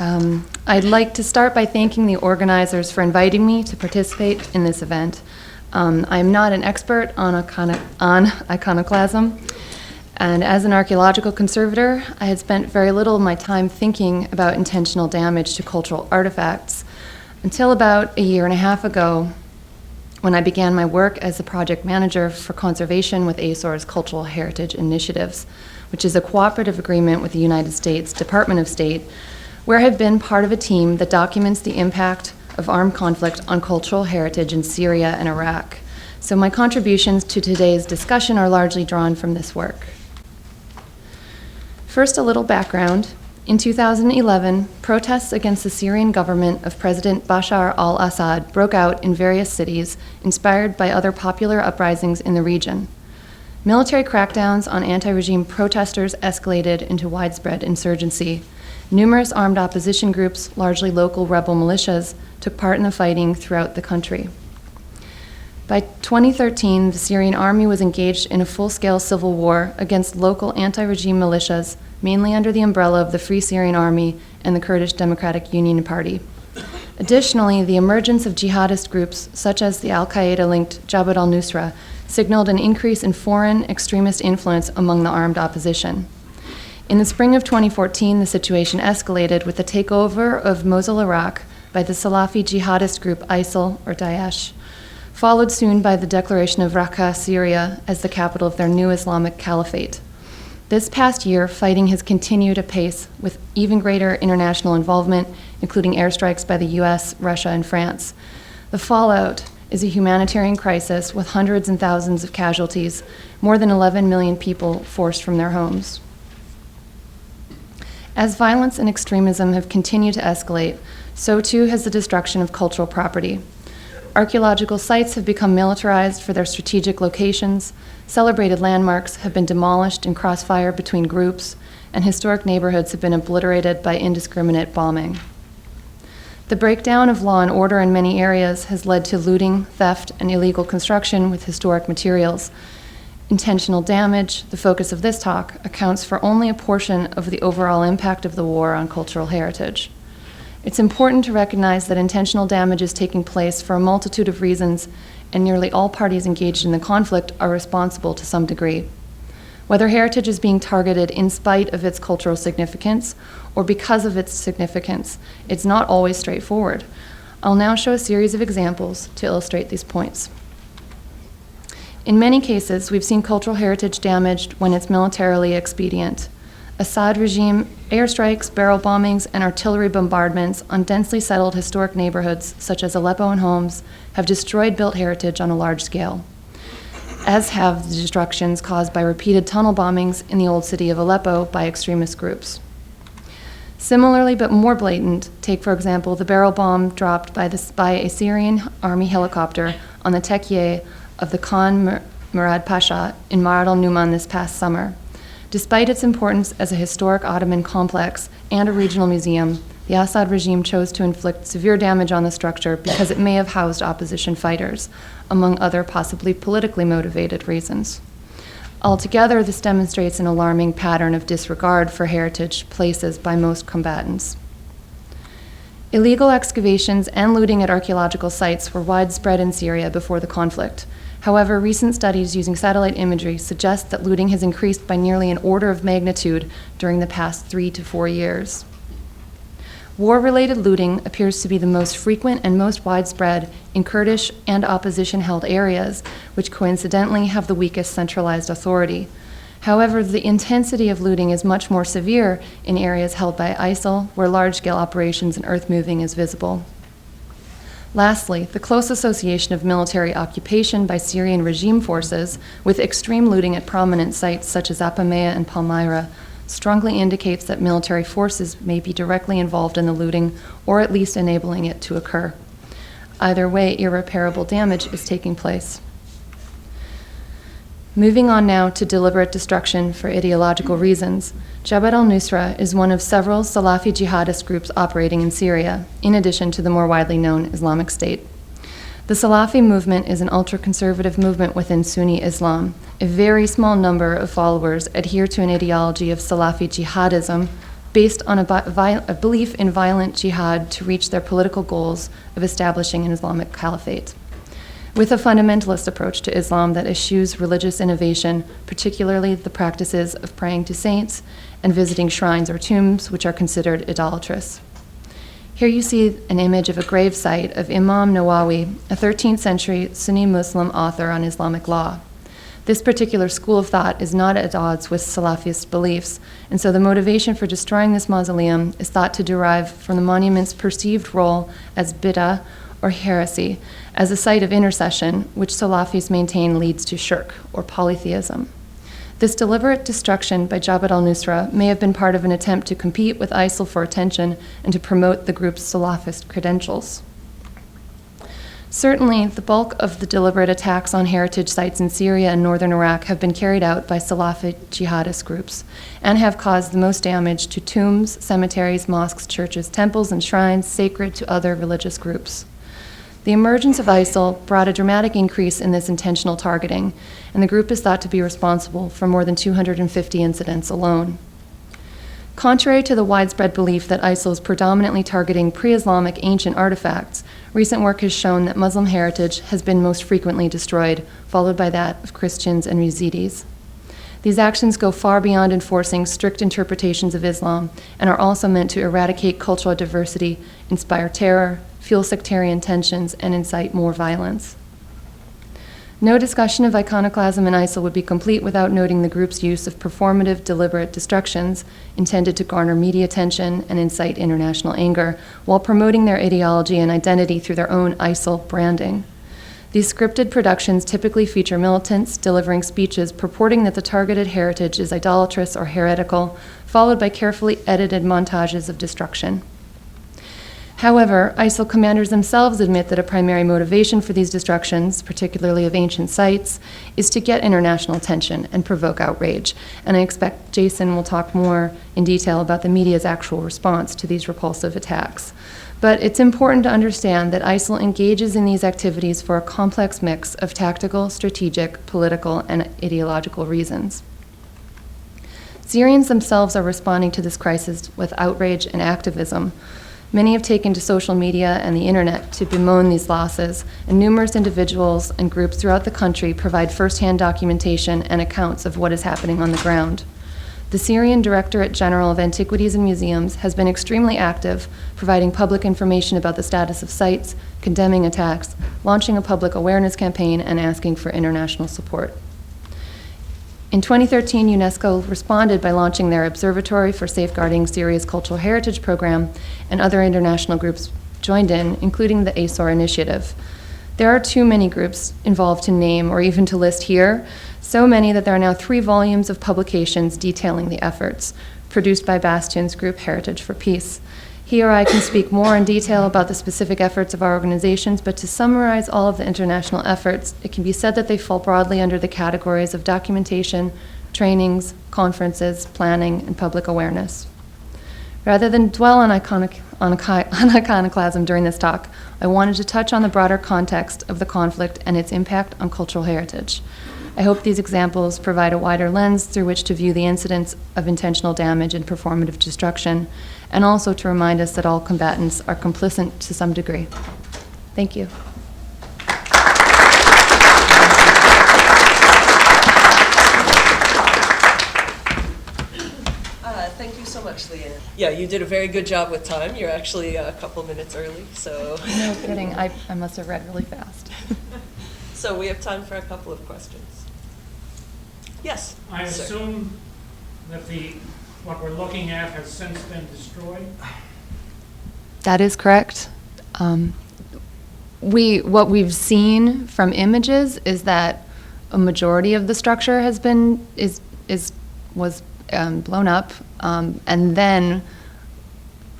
I'd like to start by thanking the organizers for inviting me to participate in this event. I'm not an expert on iconoclasm, and as an archaeological conservator, I had spent very little of my time thinking about intentional damage to cultural artifacts until about a year and a half ago, when I began my work as a project manager for conservation with ASOR's Cultural Heritage Initiatives, which is a cooperative agreement with the United States Department of State, where I've been part of a team that documents the impact of armed conflict on cultural heritage in Syria and Iraq. So my contributions to today's discussion are largely drawn from this work. First, a little background. In 2011, protests against the Syrian government of President Bashar al-Assad broke out in various cities, inspired by other popular uprisings in the region. Military crackdowns on anti-regime protesters escalated into widespread insurgency. Numerous armed opposition groups, largely local rebel militias, took part in the fighting throughout the country. By 2013, the Syrian army was engaged in a full-scale civil war against local anti-regime militias, mainly under the umbrella of the Free Syrian Army and the Kurdish Democratic Union Party. Additionally, the emergence of jihadist groups, such as the al-Qaeda-linked Jabhat al-Nusra, signaled an increase in foreign extremist influence among the armed opposition. In the spring of 2014, the situation escalated with the takeover of Mosul, Iraq, by the Salafi jihadist group ISIL, or Daesh, followed soon by the declaration of Raqqa, Syria, as the capital of their new Islamic caliphate. This past year, fighting has continued apace with even greater international involvement, including airstrikes by the US, Russia, and France. The fallout is a humanitarian crisis with hundreds and thousands of casualties, more than 11 million people forced from their homes. As violence and extremism have continued to escalate, so too has the destruction of cultural property. Archaeological sites have become militarized for their strategic locations, celebrated landmarks have been demolished in crossfire between groups, and historic neighborhoods have been obliterated by indiscriminate bombing. The breakdown of law and order in many areas has led to looting, theft, and illegal construction with historic materials. Intentional damage, the focus of this talk, accounts for only a portion of the overall impact of the war on cultural heritage. It's important to recognize that intentional damage is taking place for a multitude of reasons, and nearly all parties engaged in the conflict are responsible to some degree. Whether heritage is being targeted in spite of its cultural significance or because of its significance, it's not always straightforward. I'll now show a series of examples to illustrate these points. In many cases, we've seen cultural heritage damaged when it's militarily expedient. Assad regime airstrikes, barrel bombings, and artillery bombardments on densely settled historic neighborhoods, such as Aleppo and Homs, have destroyed built heritage on a large scale, as have the destructions caused by repeated tunnel bombings in the old city of Aleppo by extremist groups. Similarly, but more blatant, take, for example, the barrel bomb dropped by a Syrian army helicopter on the tekyeh of the Khan Murad Pasha in Marad al-Numan this past summer. Despite its importance as a historic Ottoman complex and a regional museum, the Assad regime chose to inflict severe damage on the structure because it may have housed opposition fighters, among other possibly politically motivated reasons. Altogether, this demonstrates an alarming pattern of disregard for heritage places by most combatants. Illegal excavations and looting at archaeological sites were widespread in Syria before the conflict. However, recent studies using satellite imagery suggest that looting has increased by nearly an order of magnitude during the past 3 to 4 years. War-related looting appears to be the most frequent and most widespread in Kurdish and opposition-held areas, which coincidentally have the weakest centralized authority. However, the intensity of looting is much more severe in areas held by ISIL, where large-scale operations and earth-moving is visible. Lastly, the close association of military occupation by Syrian regime forces with extreme looting at prominent sites such as Apamea and Palmyra strongly indicates that military forces may be directly involved in the looting or at least enabling it to occur. Either way, irreparable damage is taking place. Moving on now to deliberate destruction for ideological reasons, Jabhat al-Nusra is one of several Salafi jihadist groups operating in Syria, in addition to the more widely known Islamic State. The Salafi movement is an ultra-conservative movement within Sunni Islam. A very small number of followers adhere to an ideology of Salafi jihadism, based on a belief in violent jihad to reach their political goals of establishing an Islamic caliphate. With a fundamentalist approach to Islam that eschews religious innovation, particularly the practices of praying to saints and visiting shrines or tombs, which are considered idolatrous. Here you see an image of a gravesite of Imam Nawawi, a 13th century Sunni Muslim author on Islamic law. This particular school of thought is not at odds with Salafist beliefs, and so the motivation for destroying this mausoleum is thought to derive from the monument's perceived role as bid'ah, or heresy, as a site of intercession, which Salafis maintain leads to shirk, or polytheism. This deliberate destruction by Jabhat al-Nusra may have been part of an attempt to compete with ISIL for attention and to promote the group's Salafist credentials. Certainly, the bulk of the deliberate attacks on heritage sites in Syria and northern Iraq have been carried out by Salafi jihadist groups and have caused the most damage to tombs, cemeteries, mosques, churches, temples, and shrines sacred to other religious groups. The emergence of ISIL brought a dramatic increase in this intentional targeting, and the group is thought to be responsible for more than 250 incidents alone. Contrary to the widespread belief that ISIL is predominantly targeting pre-Islamic ancient artifacts, recent work has shown that Muslim heritage has been most frequently destroyed, followed by that of Christians and Yazidis. These actions go far beyond enforcing strict interpretations of Islam and are also meant to eradicate cultural diversity, inspire terror, fuel sectarian tensions, and incite more violence. No discussion of iconoclasm in ISIL would be complete without noting the group's use of performative, deliberate destructions intended to garner media attention and incite international anger, while promoting their ideology and identity through their own ISIL branding. These scripted productions typically feature militants delivering speeches purporting that the targeted heritage is idolatrous or heretical, followed by carefully edited montages of destruction. However, ISIL commanders themselves admit that a primary motivation for these destructions, particularly of ancient sites, is to get international attention and provoke outrage. And I expect Jason will talk more in detail about the media's actual response to these repulsive attacks. But it's important to understand that ISIL engages in these activities for a complex mix of tactical, strategic, political, and ideological reasons. Syrians themselves are responding to this crisis with outrage and activism. Many have taken to social media and the internet to bemoan these losses, and numerous individuals and groups throughout the country provide firsthand documentation and accounts of what is happening on the ground. The Syrian Directorate General of Antiquities and Museums has been extremely active, providing public information about the status of sites, condemning attacks, launching a public awareness campaign, and asking for international support. In 2013, UNESCO responded by launching their Observatory for Safeguarding Syria's Cultural Heritage Program, and other international groups joined in, including the ASOR Initiative. There are too many groups involved to name or even to list here, so many that there are now 3 volumes of publications detailing the efforts, produced by Bastion's group Heritage for Peace. He or I can speak more in detail about the specific efforts of our organizations, but to summarize all of the international efforts, it can be said that they fall broadly under the categories of documentation, trainings, conferences, planning, and public awareness. Rather than dwell on iconoclasm during this talk, I wanted to touch on the broader context of the conflict and its impact on cultural heritage. I hope these examples provide a wider lens through which to view the incidents of intentional damage and performative destruction, and also to remind us that all combatants are complicit to some degree. Thank you. Thank you so much, Leanne. Yeah, you did a very good job with time. You're actually a couple minutes early, so. No kidding, I must have read really fast. So we have time for a couple of questions. Yes, I sir. assume that what we're looking at has since been destroyed? That is correct. What we've seen from images is that a majority of the structure has been was blown up, and then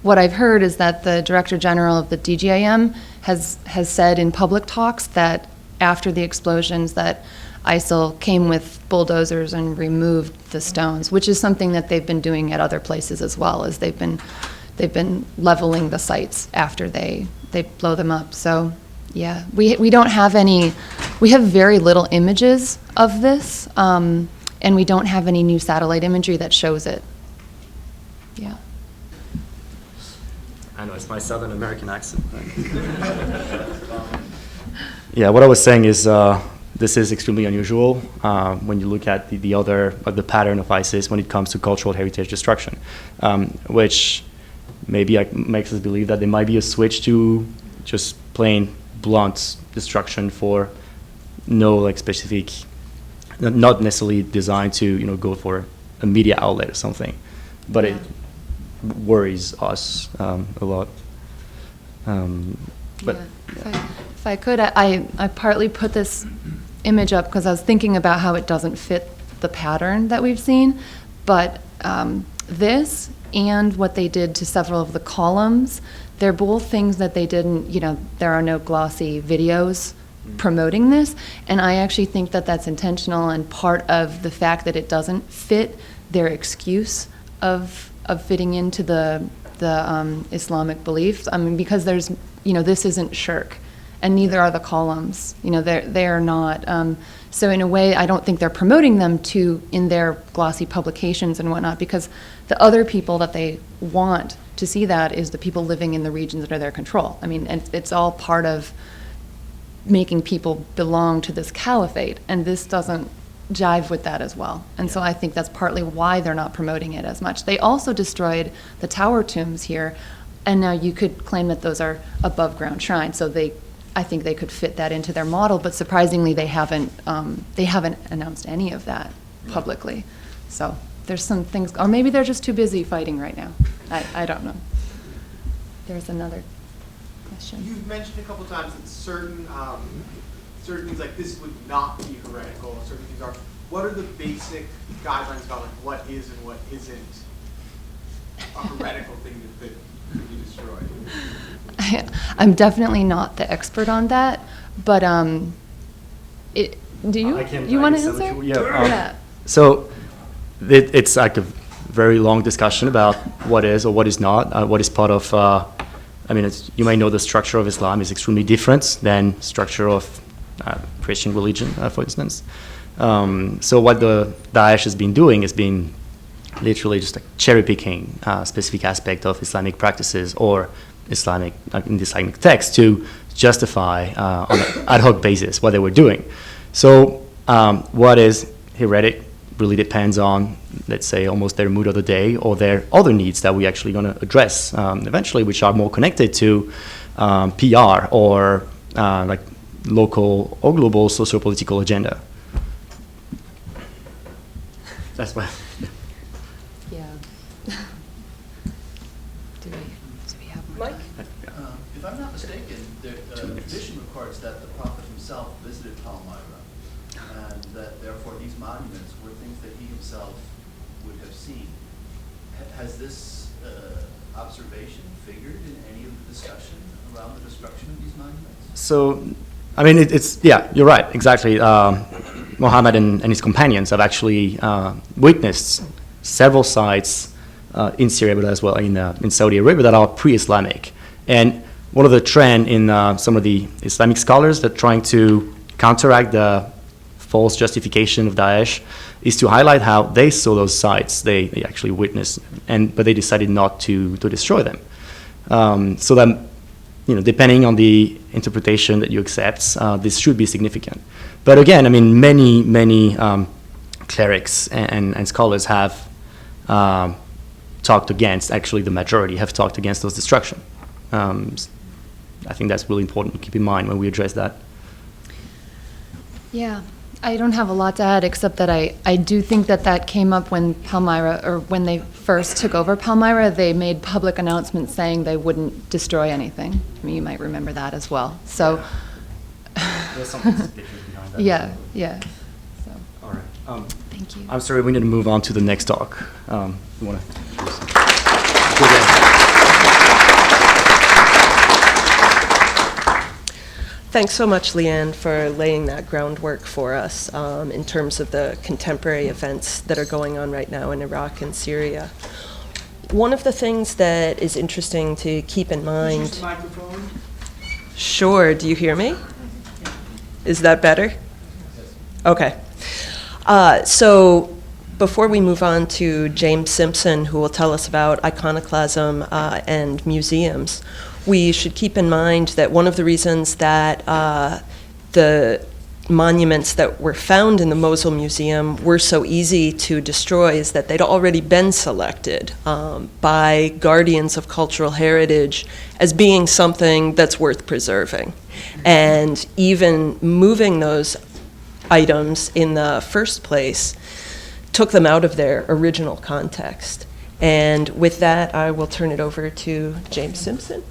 what I've heard is that the Director General of the DGIM has said in public talks that after the explosions that ISIL came with bulldozers and removed the stones, which is something that they've been doing at other places as well, as they've been leveling the sites after they blow them up. So yeah, we don't have any, we have very little images of this, and we don't have any new satellite imagery that shows it. Yeah. I know, it's my Southern American accent. Yeah, what I was saying is this is extremely unusual when you look at the pattern of ISIS when it comes to cultural heritage destruction, which maybe makes us believe that there might be a switch to just plain blunt destruction for no like specific, not necessarily designed to go for a media outlet or something, but it worries us a lot. But Yeah. If I could, I partly put this image up because I was thinking about how it doesn't fit the pattern that we've seen, but this and what they did to several of the columns, they're both things that they didn't, there are no glossy videos promoting this, and I actually think that that's intentional and part of the fact that it doesn't fit their excuse of fitting into the Islamic beliefs. I mean, because there's, this isn't shirk, and neither are the columns. They are not. So in a way, I don't think they're promoting them in their glossy publications and whatnot, because the other people that they want to see that is the people living in the regions under their control. I mean, and it's all part of making people belong to this caliphate, and this doesn't jive with that as well. And so I think that's partly why they're not promoting it as much. They also destroyed the tower tombs here, and now you could claim that those are above ground shrines. So I think they could fit that into their model, but surprisingly they haven't announced any of that publicly. So there's some things, or maybe they're just too busy fighting right now. I don't know. There's another question. You've mentioned a couple times that certain things like this would not be heretical, certain things are. What are the basic guidelines about like what is and what isn't a heretical thing that could be destroyed? I'm definitely not the expert on that, but do you want to answer? Yeah. So it's like a very long discussion about what is or what is not, what is part of. You may know the structure of Islam is extremely different than structure of Christian religion, for instance. So what the Daesh has been doing has been literally just like cherry picking specific aspect of Islamic practices or Islamic in the Islamic text to justify on an ad hoc basis what they were doing. So what is heretic really depends on, let's say, almost their mood of the day or their other needs that we're actually going to address eventually, which are more connected to PR or like local or global socio-political agenda. That's why. Yeah. Do we have more Mike? time? If I'm not mistaken, the tradition records that the Prophet himself visited Palmyra, and that therefore these monuments were things that he himself would have seen. Has this observation figured in any of the discussion around the destruction of these monuments? So, you're right, exactly. Muhammad and his companions have actually witnessed several sites in Syria, but as well in Saudi Arabia that are pre-Islamic. And one of the trend in some of the Islamic scholars that are trying to counteract the false justification of Daesh is to highlight how they saw those sites, they actually witnessed, but they decided not to destroy them. So that, depending on the interpretation that you accept, this should be significant. But again, many clerics and scholars have talked against, actually the majority have talked against those destruction. I think that's really important to keep in mind when we address that. Yeah, I don't have a lot to add except that I do think that came up when Palmyra, or when they first took over Palmyra, they made public announcements saying they wouldn't destroy anything. You might remember that as well. So, There's something suspicious behind that. yeah. So, All right. thank you. I'm sorry, we need to move on to the next talk. You want to? Thanks so much, Leanne, for laying that groundwork for us in terms of the contemporary events that are going on right now in Iraq and Syria. One of the things that is interesting to keep in mind... Use the microphone. Sure. Do you hear me? Is that better? Okay. So Before we move on to James Simpson, who will tell us about iconoclasm and museums, we should keep in mind that one of the reasons that the monuments that were found in the Mosul Museum were so easy to destroy is that they'd already been selected by guardians of cultural heritage as being something that's worth preserving. And even moving those items in the first place took them out of their original context. And with that, I will turn it over to James Simpson.